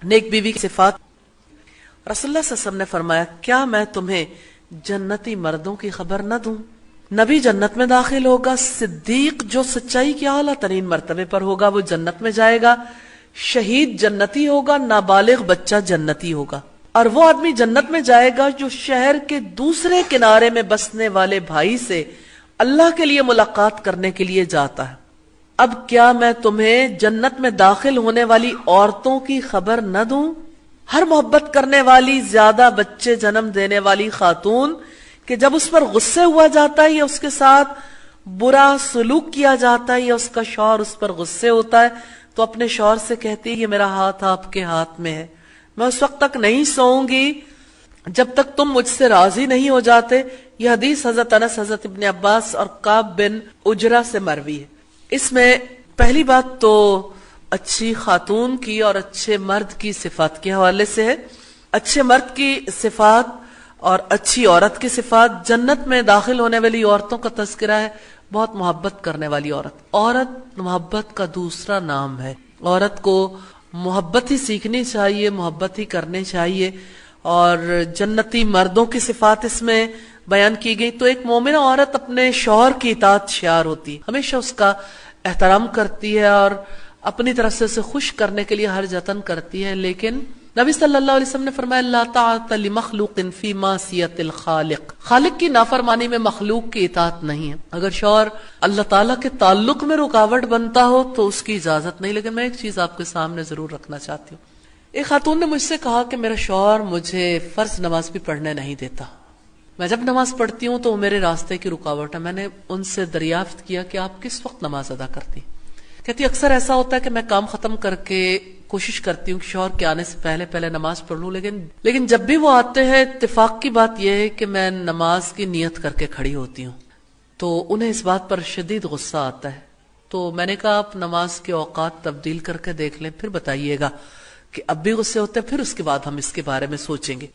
نیک بیوی کی صفات. رسول اللہ صلی اللہ علیہ وسلم نے فرمایا کیا میں تمہیں جنتی مردوں کی خبر نہ دوں؟ نبی جنت میں داخل ہوگا، صدیق جو سچائی کے اعلیٰ ترین مرتبے پر ہوگا وہ جنت میں جائے گا، شہید جنتی ہوگا، نابالغ بچہ جنتی ہوگا، اور وہ آدمی جنت میں جائے گا جو شہر کے دوسرے کنارے میں بسنے والے بھائی سے اللہ کے لیے ملاقات کرنے کے لیے جاتا ہے. اب کیا میں تمہیں جنت میں داخل ہونے والی عورتوں کی خبر نہ دوں؟ ہر محبت کرنے والی، زیادہ بچے جنم دینے والی خاتون کہ جب اس پر غصے ہوا جاتا ہے یا اس کے ساتھ برا سلوک کیا جاتا ہے یا اس کا شوہر اس پر غصے ہوتا ہے تو اپنے شوہر سے کہتی ہے یہ میرا ہاتھ آپ کے ہاتھ میں ہے، میں اس وقت تک نہیں سوؤں گی جب تک تم مجھ سے راضی نہیں ہو جاتے. یہ حدیث حضرت انس، حضرت ابن عباس اور کعب بن عجرہ سے مروی ہے. اس میں پہلی بات تو اچھی خاتون کی اور اچھے مرد کی صفات کے حوالے سے ہے. اچھے مرد کی صفات اور اچھی عورت کی صفات. جنت میں داخل ہونے والی عورتوں کا تذکرہ ہے بہت محبت کرنے والی عورت. عورت محبت کا دوسرا نام ہے. عورت کو محبت ہی سیکھنی چاہیے، محبت ہی کرنی چاہیے. اور جنتی مردوں کی صفات اس میں بیان کی گئی. تو ایک مومنہ عورت اپنے شوہر کی اطاعت شعار ہوتی، ہمیشہ اس کا احترام کرتی ہے اور اپنی طرف سے اسے خوش کرنے کے لیے ہر جتن کرتی ہے. لیکن نبی صلی اللہ علیہ وسلم نے فرمایا لا طاعت لمخلوق فی معصیت الخالق، خالق کی نافرمانی میں مخلوق کی اطاعت نہیں ہے. اگر شوہر اللہ تعالیٰ کے تعلق میں رکاوٹ بنتا ہو تو اس کی اجازت نہیں. لیکن میں ایک چیز آپ کے سامنے ضرور رکھنا چاہتی ہوں. ایک خاتون نے مجھ سے کہا کہ میرا شوہر مجھے فرض نماز بھی پڑھنے نہیں دیتا، میں جب نماز پڑھتی ہوں تو وہ میرے راستے کی رکاوٹ ہے. میں نے ان سے دریافت کیا کہ آپ کس وقت نماز ادا کرتی؟ کہتی اکثر ایسا ہوتا ہے کہ میں کام ختم کر کے کوشش کرتی ہوں کہ شوہر کے آنے سے پہلے نماز پڑھ لوں، لیکن جب بھی وہ آتے ہیں اتفاق کی بات یہ ہے کہ میں نماز کی نیت کر کے کھڑی ہوتی ہوں تو انہیں اس بات پر شدید غصہ آتا ہے. تو میں نے کہا آپ نماز کے اوقات تبدیل کر کے دیکھ لیں، پھر بتائیے گا کہ اب بھی غصے ہوتے ہیں، پھر اس کے بعد ہم اس کے بارے میں سوچیں گے.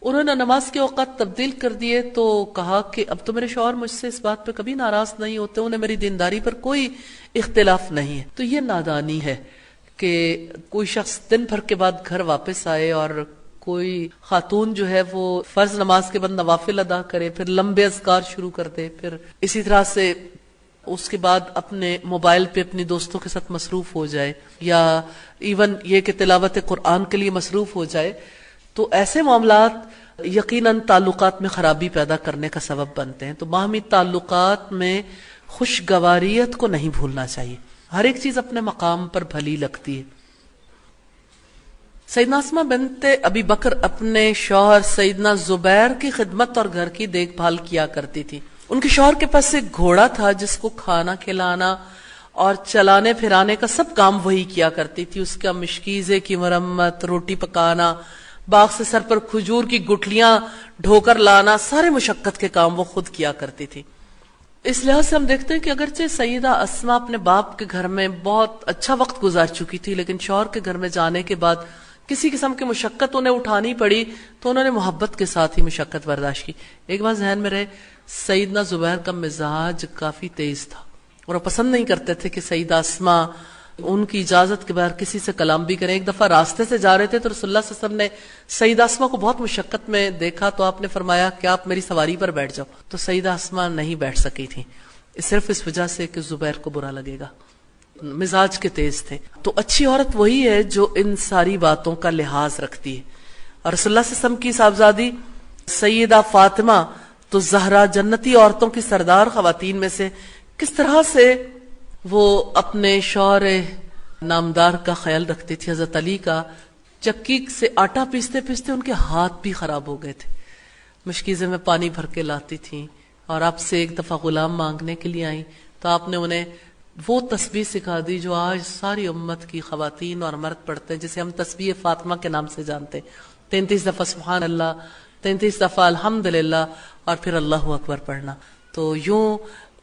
انہوں نے نماز کے اوقات تبدیل کر دیے تو کہا کہ اب تو میرے شوہر مجھ سے اس بات پہ کبھی ناراض نہیں ہوتے، انہیں میری دینداری پر کوئی اختلاف نہیں ہے. تو یہ نادانی ہے کہ کوئی شخص دن بھر کے بعد گھر واپس آئے اور کوئی خاتون جو ہے وہ فرض نماز کے بعد نوافل ادا کرے، پھر لمبے اذکار شروع کر دے، پھر اسی طرح سے اس کے بعد اپنے موبائل پہ اپنی دوستوں کے ساتھ مصروف ہو جائے یا ایون یہ کہ تلاوت قرآن کے لیے مصروف ہو جائے. تو ایسے معاملات یقیناً تعلقات میں خرابی پیدا کرنے کا سبب بنتے ہیں. تو باہمی تعلقات میں خوشگواریت کو نہیں بھولنا چاہیے. ہر ایک چیز اپنے مقام پر بھلی لگتی ہے. سیدنا اسماء بنت ابی بکر اپنے شوہر سیدنا زبیر کی خدمت اور گھر کی دیکھ بھال کیا کرتی تھی. ان کے شوہر کے پاس ایک گھوڑا تھا جس کو کھانا کھلانا اور چلانے پھرانے کا سب کام وہی کیا کرتی تھی. اس کا مشکیزے کی مرمت، روٹی پکانا، باغ سے سر پر کھجور کی گٹھلیاں ڈھو کر لانا، سارے مشقت کے کام وہ خود کیا کرتی تھی. اس لحاظ سے ہم دیکھتے ہیں کہ اگرچہ سیدہ اسماء اپنے باپ کے گھر میں بہت اچھا وقت گزار چکی تھی، لیکن شوہر کے گھر میں جانے کے بعد کسی قسم کی مشقت انہیں اٹھانی پڑی تو انہوں نے محبت کے ساتھ ہی مشقت برداشت کی. ایک بات ذہن میں رہے، سیدنا زبیر کا مزاج کافی تیز تھا اور وہ پسند نہیں کرتے تھے کہ سیدہ اسماء ان کی اجازت کے بغیر کسی سے کلام بھی کریں. ایک دفعہ راستے سے جا رہے تھے تو رسول اللہ صلی اللہ علیہ وسلم نے سیدہ اسماء کو بہت مشقت میں دیکھا تو آپ نے فرمایا کہ آپ میری سواری پر بیٹھ جاؤ. تو سیدہ اسماء نہیں بیٹھ سکی تھی صرف اس وجہ سے کہ زبیر کو برا لگے گا، مزاج کے تیز تھے. تو اچھی عورت وہی ہے جو ان ساری باتوں کا لحاظ رکھتی ہے. اور رسول اللہ صلی اللہ علیہ وسلم کی صاحبزادی سیدہ فاطمہ تو زہرا جنتی عورتوں کی سردار خواتین میں سے، کس طرح سے وہ اپنے شوہر نامدار کا خیال رکھتی تھی. حضرت علی کا چکی سے آٹا پیستے پیستے ان کے ہاتھ بھی خراب ہو گئے تھے، مشکیزے میں پانی بھر کے لاتی تھیں اور آپ سے ایک دفعہ غلام مانگنے کے لیے آئیں تو آپ نے انہیں وہ تسبیح سکھا دی جو آج ساری امت کی خواتین اور مرد پڑھتے ہیں، جسے ہم تسبیح فاطمہ کے نام سے جانتے ہیں. 33 دفعہ سبحان اللہ، 33 دفعہ الحمدللہ اور پھر اللہ اکبر پڑھنا. تو یوں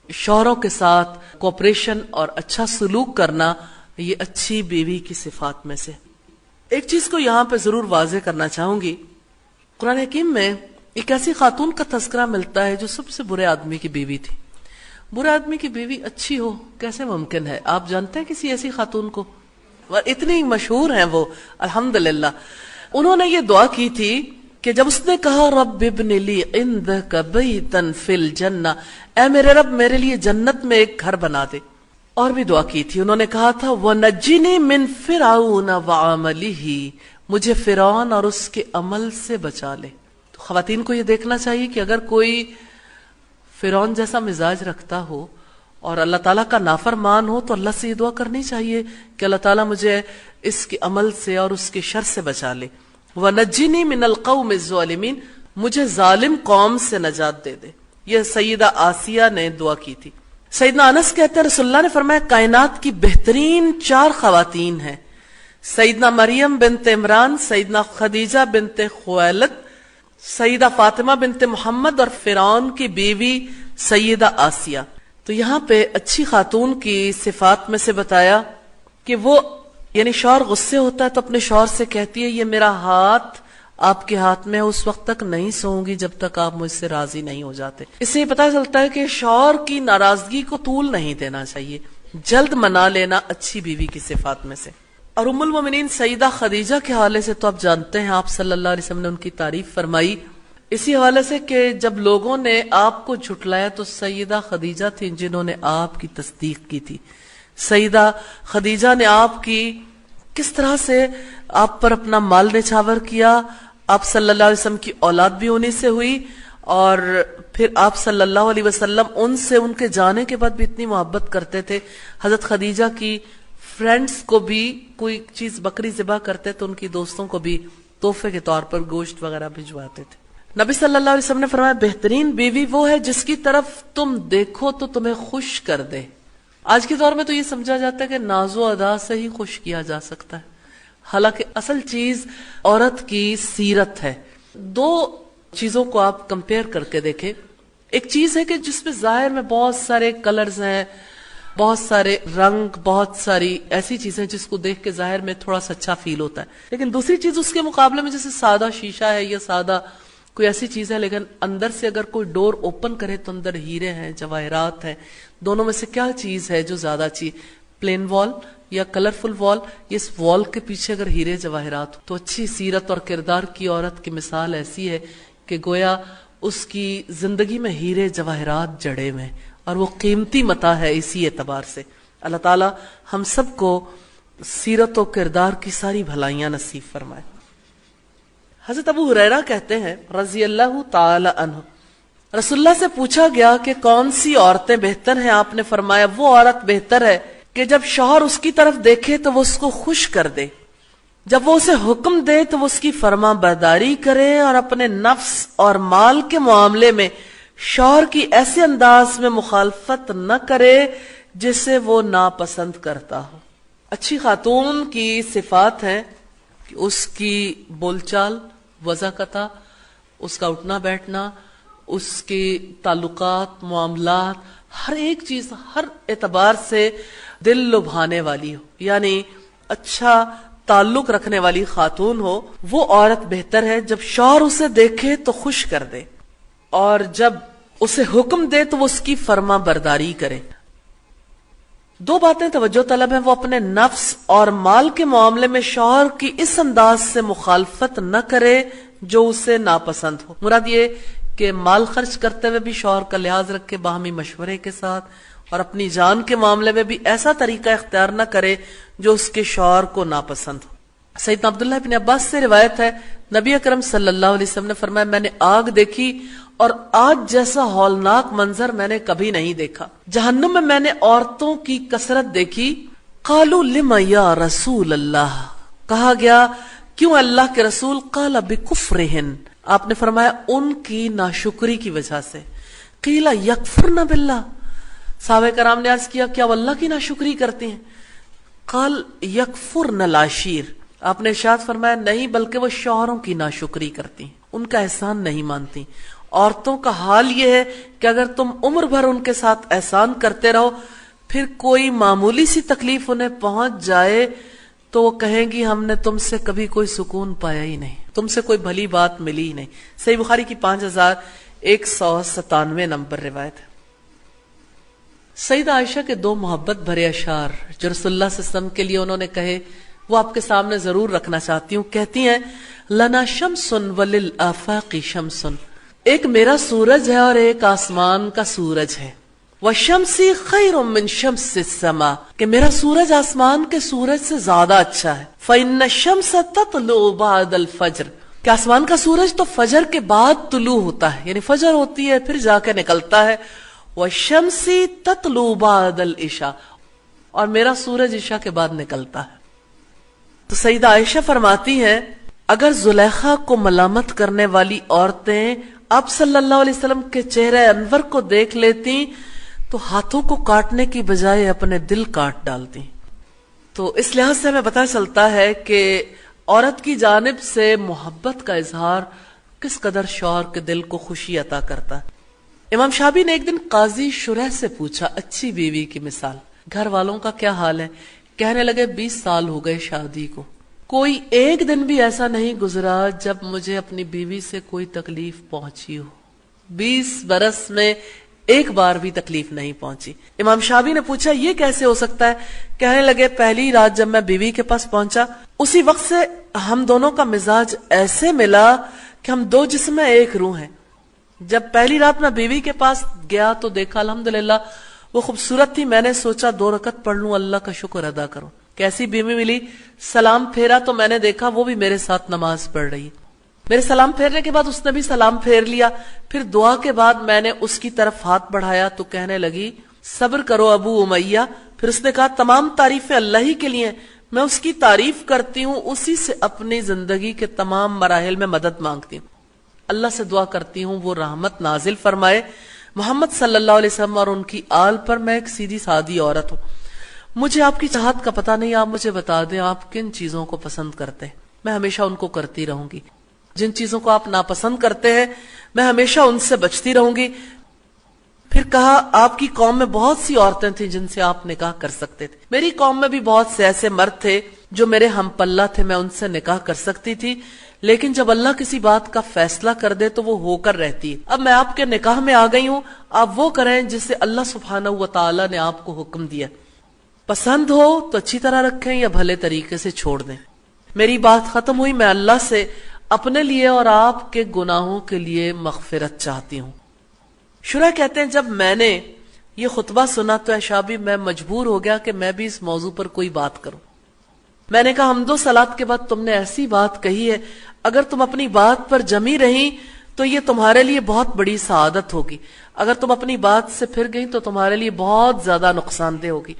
شوہروں کے ساتھ کوپریشن اور اچھا سلوک کرنا یہ اچھی بیوی کی صفات میں سے. ایک چیز کو یہاں پہ ضرور واضح کرنا چاہوں گی، قرآن حکیم میں ایک ایسی خاتون کا تذکرہ ملتا ہے جو سب سے برے آدمی کی بیوی تھی. برے آدمی کی بیوی اچھی ہو کیسے ممکن ہے؟ آپ جانتے ہیں کسی ایسی خاتون کو؟ اتنی مشہور ہیں وہ الحمدللہ. انہوں نے یہ دعا کی تھی کہ جب اس نے کہا رب ابن لی عندک بیتا فی الجنہ، اے میرے رب میرے لیے جنت میں ایک گھر بنا دے. اور بھی دعا کی تھی، انہوں نے کہا تھا وَنَجِّنِي مِن فِرْعَوْنَ وَعَمَلِهِ، مجھے فرعون اور اس کے عمل سے بچا لے. تو خواتین کو یہ دیکھنا چاہیے کہ اگر کوئی فرعون جیسا مزاج رکھتا ہو اور اللہ تعالیٰ کا نافرمان ہو تو اللہ سے یہ دعا کرنی چاہیے کہ اللہ تعالیٰ مجھے اس کے عمل سے اور اس کے شر سے بچا لے. وَنَجِّنِي مِنَ الْقَوْمِ الظَّالِمِينَ، مجھے ظالم قوم سے نجات دے دے. یہ سیدہ آسیہ نے دعا کی تھی. سیدنا انس کہتے ہیں رسول اللہ نے فرمایا کائنات کی بہترین 4 خواتین ہیں، سیدنا مریم بنت عمران، سیدنا خدیجہ بنت خویلد، سیدہ فاطمہ بنت محمد اور فرعون کی بیوی سیدہ آسیہ. تو یہاں پہ اچھی خاتون کی صفات میں سے بتایا کہ وہ یعنی شوہر غصے ہوتا ہے تو اپنے شوہر سے کہتی ہے یہ میرا ہاتھ آپ کے ہاتھ میں اس وقت تک نہیں سوؤں گی جب تک آپ مجھ سے راضی نہیں ہو جاتے. اس سے یہ پتہ چلتا ہے کہ شوہر کی ناراضگی کو طول نہیں دینا چاہیے، جلد منا لینا اچھی بیوی کی صفات میں سے. اور ام المومنین سیدہ خدیجہ کے حوالے سے تو آپ جانتے ہیں، آپ صلی اللہ علیہ وسلم نے ان کی تعریف فرمائی اسی حوالے سے کہ جب لوگوں نے آپ کو جھٹلایا تو سیدہ خدیجہ تھیں جنہوں نے آپ کی تصدیق کی تھی. سیدہ خدیجہ نے آپ کی کس طرح سے آپ پر اپنا مال نچھاور کیا. آپ صلی اللہ علیہ وسلم کی اولاد بھی انہی سے ہوئی اور پھر آپ صلی اللہ علیہ وسلم ان سے ان کے جانے کے بعد بھی اتنی محبت کرتے تھے. حضرت خدیجہ کی فرینڈز کو بھی کوئی چیز بکری ذبح کرتے تو ان کی دوستوں کو بھی تحفے کے طور پر گوشت وغیرہ بھجواتے تھے. نبی صلی اللہ علیہ وسلم نے فرمایا بہترین بیوی وہ ہے جس کی طرف تم دیکھو تو تمہیں خوش کر دے. آج کے دور میں تو یہ سمجھا جاتا ہے کہ ناز و ادا سے ہی خوش کیا جا سکتا ہے، حالانکہ اصل چیز عورت کی سیرت ہے. 2 چیزوں کو آپ کمپیئر کر کے دیکھیں. ایک چیز ہے کہ جس میں ظاہر میں بہت سارے کلرز ہیں، بہت سارے رنگ، بہت ساری ایسی چیزیں جس کو دیکھ کے ظاہر میں تھوڑا سا اچھا فیل ہوتا ہے. لیکن دوسری چیز اس کے مقابلے میں جیسے سادہ شیشہ ہے یا سادہ کوئی ایسی چیز ہے، لیکن اندر سے اگر کوئی ڈور اوپن کرے تو اندر ہیرے ہیں، جواہرات ہیں. دونوں میں سے کیا چیز ہے جو زیادہ اچھی؟ پلین وال یا کلرفل وال؟ اس وال کے پیچھے اگر ہیرے جواہرات تو اچھی سیرت اور کردار کی عورت کی مثال ایسی ہے کہ گویا اس کی زندگی میں ہیرے جواہرات جڑے ہوئے اور وہ قیمتی متاع ہے. اسی اعتبار سے اللہ تعالی ہم سب کو سیرت و کردار کی ساری بھلائیاں نصیب فرمائے. حضرت ابو ہریرہ کہتے ہیں رضی اللہ تعالی عنہ، رسول اللہ سے پوچھا گیا کہ کون سی عورتیں بہتر ہیں؟ آپ نے فرمایا وہ عورت بہتر ہے کہ جب شوہر اس کی طرف دیکھے تو وہ اس کو خوش کر دے، جب وہ اسے حکم دے تو وہ اس کی فرما برداری کرے، اور اپنے نفس اور مال کے معاملے میں شوہر کی ایسے انداز میں مخالفت نہ کرے جسے وہ ناپسند کرتا ہو. اچھی خاتون کی صفات ہیں کہ اس کی بول چال، وضاقتہ، اس کا اٹھنا بیٹھنا، اس کے تعلقات، معاملات، ہر ایک چیز ہر اعتبار سے دل لبھانے والی ہو، یعنی اچھا تعلق رکھنے والی خاتون ہو. وہ عورت بہتر ہے جب شوہر اسے دیکھے تو خوش کر دے اور جب اسے حکم دے تو وہ اس کی فرما برداری کرے. 2 باتیں توجہ طلب ہیں. وہ اپنے نفس اور مال کے معاملے میں شوہر کی اس انداز سے مخالفت نہ کرے جو اسے ناپسند ہو. مراد یہ کہ مال خرچ کرتے ہوئے بھی شوہر کا لحاظ رکھے باہمی مشورے کے ساتھ، اور اپنی جان کے معاملے میں بھی ایسا طریقہ اختیار نہ کرے جو اس کے شوہر کو ناپسند ہو. سیدنا عبداللہ بن عباس سے روایت ہے نبی اکرم صلی اللہ علیہ وسلم نے فرمایا میں نے آگ دیکھی اور آج جیسا ہولناک منظر میں نے کبھی نہیں دیکھا. جہنم میں نے عورتوں کی کثرت دیکھی. قالوا لما یا رسول اللہ، کہا گیا کیوں اللہ کے رسول؟ قال بکفرہن، آپ نے فرمایا ان کی ناشکری کی وجہ سے. قیل یکفرن باللہ، صحابہ کرام نے عرض کیا کیا وہ اللہ کی ناشکری کرتی ہیں؟ قال یکفرن العشیر، آپ نے ارشاد فرمایا نہیں بلکہ وہ شوہروں کی ناشکری کرتی ہیں، ان کا احسان نہیں مانتی. عورتوں کا حال یہ ہے کہ اگر تم عمر بھر ان کے ساتھ احسان کرتے رہو، پھر کوئی معمولی سی تکلیف انہیں پہنچ جائے تو وہ کہیں گی ہم نے تم سے کبھی کوئی سکون پایا ہی نہیں، تم سے کوئی بھلی بات ملی ہی نہیں. صحیح بخاری کی 5197 نمبر روایت ہے. سیدہ عائشہ کے دو محبت بھرے اشعار جو رسول اللہ صلی اللہ علیہ وسلم کے لیے انہوں نے کہے وہ آپ کے سامنے ضرور رکھنا چاہتی ہوں. کہتی ہیں لنا شمس وللآفاق شمس، ایک میرا سورج ہے اور ایک آسمان کا سورج ہے. وشمسی خیر من شمس السما، کہ میرا سورج آسمان کے سورج سے زیادہ اچھا ہے. فإن الشمس تطلع بعد الفجر، کہ آسمان کا سورج تو فجر کے بعد طلوع ہوتا ہے، یعنی فجر ہوتی ہے پھر جا کے نکلتا ہے. وشمسی تطلع بعد العشاء، اور میرا سورج عشاء کے بعد نکلتا ہے. تو سیدہ عائشہ فرماتی ہیں اگر زلیخا کو ملامت کرنے والی عورتیں آپ صلی اللہ علیہ وسلم کے چہرے انور کو دیکھ لیتی تو ہاتھوں کو کاٹنے کی بجائے اپنے دل کاٹ ڈالتی. تو اس لحاظ سے ہمیں پتہ چلتا ہے کہ عورت کی جانب سے محبت کا اظہار کس قدر شوہر کے دل کو خوشی عطا کرتا ہے. امام شابی نے ایک دن قاضی شرح سے پوچھا اچھی بیوی کی مثال، گھر والوں کا کیا حال ہے؟ کہنے لگے 20 سال ہو گئے شادی کو، کوئی ایک دن بھی ایسا نہیں گزرا جب مجھے اپنی بیوی سے کوئی تکلیف پہنچی ہو. 20 برس میں ایک بار بھی تکلیف نہیں پہنچی. امام شابی نے پوچھا یہ کیسے ہو سکتا ہے؟ کہنے لگے پہلی رات جب میں بیوی کے پاس پہنچا اسی وقت سے ہم دونوں کا مزاج ایسے ملا کہ ہم دو جسم میں ایک روح ہیں. جب پہلی رات میں بیوی کے پاس گیا تو دیکھا الحمدللہ وہ خوبصورت تھی. میں نے سوچا 2 رکعت پڑھ لوں، اللہ کا شکر ادا کروں. کیسی بیوی ملی، سلام پھیرا تو میں نے دیکھا وہ بھی میرے ساتھ نماز پڑھ رہی. میرے سلام پھیرنے کے بعد اس نے بھی سلام پھیر لیا. پھر دعا کے بعد میں نے اس کی طرف ہاتھ بڑھایا تو کہنے لگی صبر کرو ابو امیہ. پھر اس نے کہا تمام تعریفیں اللہ ہی کے لیے، میں اس کی تعریف کرتی ہوں، اسی سے اپنی زندگی کے تمام مراحل میں مدد مانگتی ہوں. اللہ سے دعا کرتی ہوں وہ رحمت نازل فرمائے محمد صلی اللہ علیہ وسلم اور ان کی آل پر. میں ایک سیدھی سادی عورت ہوں، مجھے آپ کی چاہت کا پتہ نہیں، آپ مجھے بتا دیں آپ کن چیزوں کو پسند کرتے ہیں، میں ہمیشہ ان کو کرتی رہوں گی. جن چیزوں کو آپ ناپسند کرتے ہیں میں ہمیشہ ان سے بچتی رہوں گی. پھر کہا آپ کی قوم میں بہت سی عورتیں تھیں جن سے آپ نکاح کر سکتے تھے، میری قوم میں بھی بہت سے ایسے مرد تھے جو میرے ہم پلہ تھے، میں ان سے نکاح کر سکتی تھی، لیکن جب اللہ کسی بات کا فیصلہ کر دے تو وہ ہو کر رہتی ہے. اب میں آپ کے نکاح میں آ گئی ہوں، آپ وہ کریں جسے اللہ سبحانہ و تعالی نے آپ کو حکم دیا. پسند ہو تو اچھی طرح رکھیں یا بھلے طریقے سے چھوڑ دیں. میری بات ختم ہوئی. میں اللہ سے اپنے لیے اور آپ کے گناہوں کے لیے مغفرت چاہتی ہوں. شرح کہتے ہیں جب میں نے یہ خطبہ سنا تو شابی میں مجبور ہو گیا کہ میں بھی اس موضوع پر کوئی بات کروں. میں نے کہا حمد و صلات کے بعد تم نے ایسی بات کہی ہے، اگر تم اپنی بات پر جمی رہی تو یہ تمہارے لیے بہت بڑی سعادت ہوگی، اگر تم اپنی بات سے پھر گئی تو تمہارے لیے بہت زیادہ نقصان دہ ہوگی.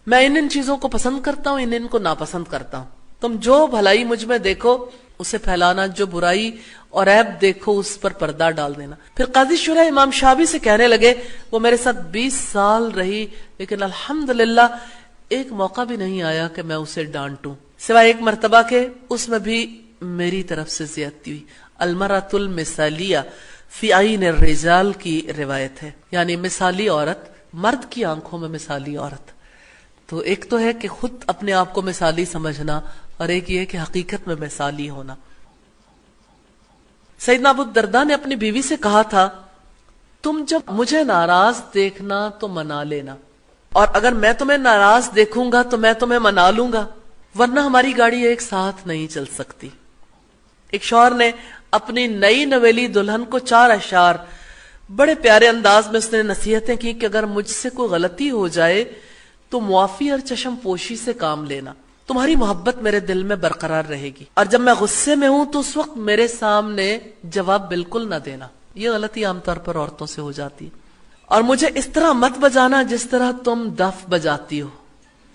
میں ان چیزوں کو پسند کرتا ہوں، ان کو ناپسند کرتا ہوں. تم جو بھلائی مجھ میں دیکھو اسے پھیلانا، جو برائی اور عیب دیکھو اس پر پردہ ڈال دینا. پھر قاضی شرح امام شابی سے کہنے لگے وہ میرے ساتھ 20 سال رہی لیکن الحمدللہ ایک موقع بھی نہیں آیا کہ میں اسے ڈانٹوں، سوائے ایک مرتبہ کے، اس میں بھی میری طرف سے زیادتی ہوئی. المرأۃ المثالیہ فی عین الرجال کی روایت ہے، یعنی مثالی عورت مرد کی آنکھوں میں مثالی عورت. تو ایک تو ہے کہ خود اپنے آپ کو مثالی سمجھنا اور ایک یہ کہ حقیقت میں مثالی ہونا. سیدنا ابو الدرداء نے اپنی بیوی سے کہا تھا تم جب مجھے ناراض دیکھنا تو منا لینا، اور اگر میں تمہیں ناراض دیکھوں گا تو میں تمہیں منا لوں گا، ورنہ ہماری گاڑی ایک ساتھ نہیں چل سکتی. ایک شوہر نے اپنی نئی نویلی دلہن کو 4 اشعار بڑے پیارے انداز میں اس نے نصیحتیں کی کہ اگر مجھ سے کوئی غلطی ہو جائے تو معافی اور چشم پوشی سے کام لینا، تمہاری محبت میرے دل میں برقرار رہے گی، اور جب میں غصے میں ہوں تو اس وقت میرے سامنے جواب بالکل نہ دینا. یہ غلطی عام طور پر عورتوں سے ہو جاتی ہے. اور مجھے اس طرح مت بجانا جس طرح تم دف بجاتی ہو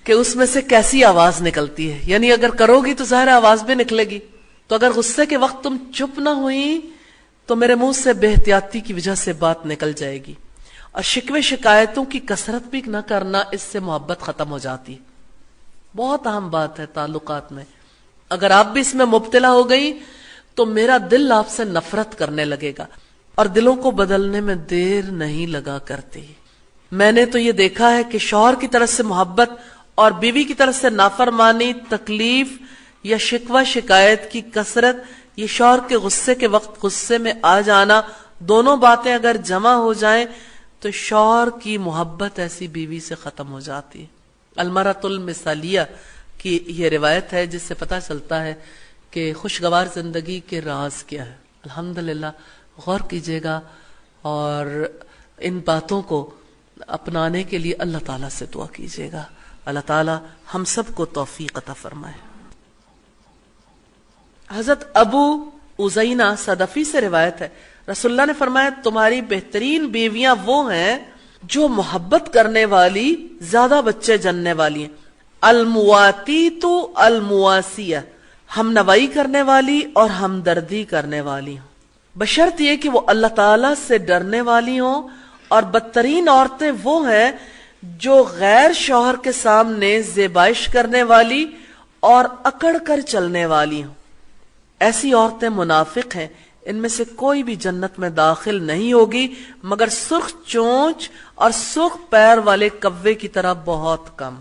کہ اس میں سے کیسی آواز نکلتی ہے، یعنی اگر کرو گی تو ظاہر آواز بھی نکلے گی. تو اگر غصے کے وقت تم چپ نہ ہوئی تو میرے منہ سے بے احتیاطی کی وجہ سے بات نکل جائے گی. اور شکوے شکایتوں کی کثرت بھی نہ کرنا، اس سے محبت ختم ہو جاتی. بہت اہم بات ہے تعلقات میں. اگر آپ بھی اس میں مبتلا ہو گئی تو میرا دل آپ سے نفرت کرنے لگے گا، اور دلوں کو بدلنے میں دیر نہیں لگا کرتی. میں نے تو یہ دیکھا ہے کہ شوہر کی طرف سے محبت اور بیوی کی طرف سے نافرمانی، تکلیف یا شکوہ شکایت کی کثرت، یہ شوہر کے غصے کے وقت غصے میں آ جانا، دونوں باتیں اگر جمع ہو جائیں تو شوہر کی محبت ایسی بیوی سے ختم ہو جاتی ہے. المرأۃ المثالیہ کی یہ روایت ہے جس سے پتہ چلتا ہے کہ خوشگوار زندگی کے راز کیا ہے. الحمدللہ غور کیجیے گا اور ان باتوں کو اپنانے کے لیے اللہ تعالیٰ سے دعا کیجیے گا. اللہ تعالیٰ ہم سب کو توفیق عطا فرمائے. حضرت ابو عزینہ صدفی سے روایت ہے رسول اللہ نے فرمایا تمہاری بہترین بیویاں وہ ہیں جو محبت کرنے والی زیادہ بچے جننے والی ہیں. المواتیت المواسیہ، ہم نوائی کرنے والی اور ہمدردی کرنے والی ہوں، بشرط یہ کہ وہ اللہ تعالیٰ سے ڈرنے والی ہوں. اور بدترین عورتیں وہ ہیں جو غیر شوہر کے سامنے زیبائش کرنے والی اور اکڑ کر چلنے والی ہوں. ایسی عورتیں منافق ہیں، ان میں سے کوئی بھی جنت میں داخل نہیں ہوگی مگر سرخ چونچ اور سرخ پیر والے کوے کی طرح بہت کم.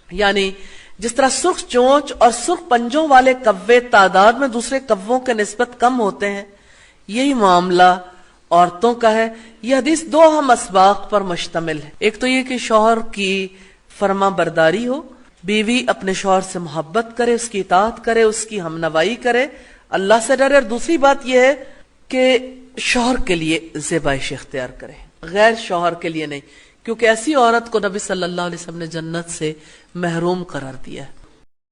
یعنی جس طرح سرخ چونچ اور سرخ پنجوں والے کوے تعداد میں دوسرے کووں کے نسبت کم ہوتے ہیں، یہی معاملہ عورتوں کا ہے. یہ حدیث دو اہم اسباق پر مشتمل ہے. ایک تو یہ کہ شوہر کی فرما برداری ہو، بیوی اپنے شوہر سے محبت کرے، اس کی اطاعت کرے، اس کی ہمنوائی کرے، اللہ سے ڈرے. اور دوسری بات یہ ہے کہ شوہر کے لیے زیبائش اختیار کرے، غیر شوہر کے لیے نہیں، کیونکہ ایسی عورت کو نبی صلی اللہ علیہ وسلم نے جنت سے محروم قرار دیا ہے.